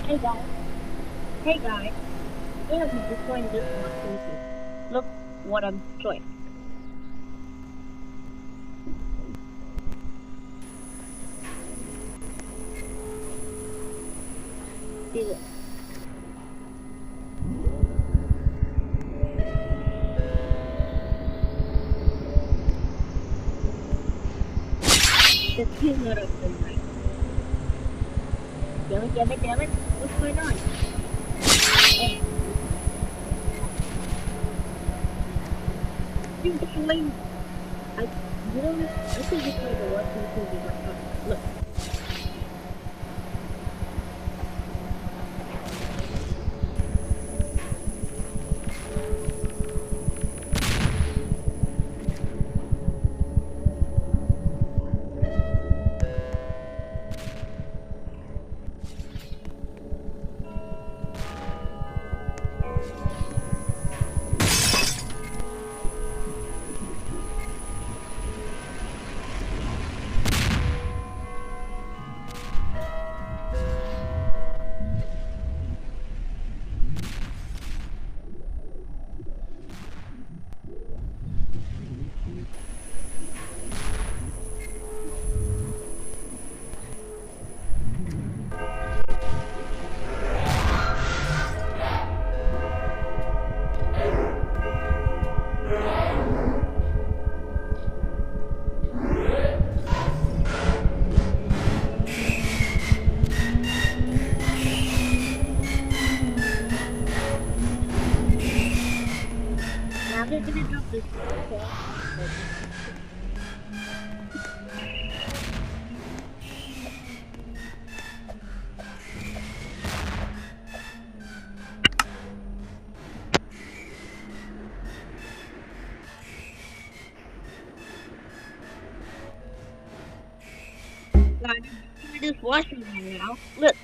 Hey guys, hey guys, yeah, we just joined this one crazy. Look what I'm showing. See this? This is not a good night. Damn it, what's going on? Oh, you destroying, I think this is the worst thing to be done. Look, now they're gonna drop this. Okay. God, I'm just watching right now. Look.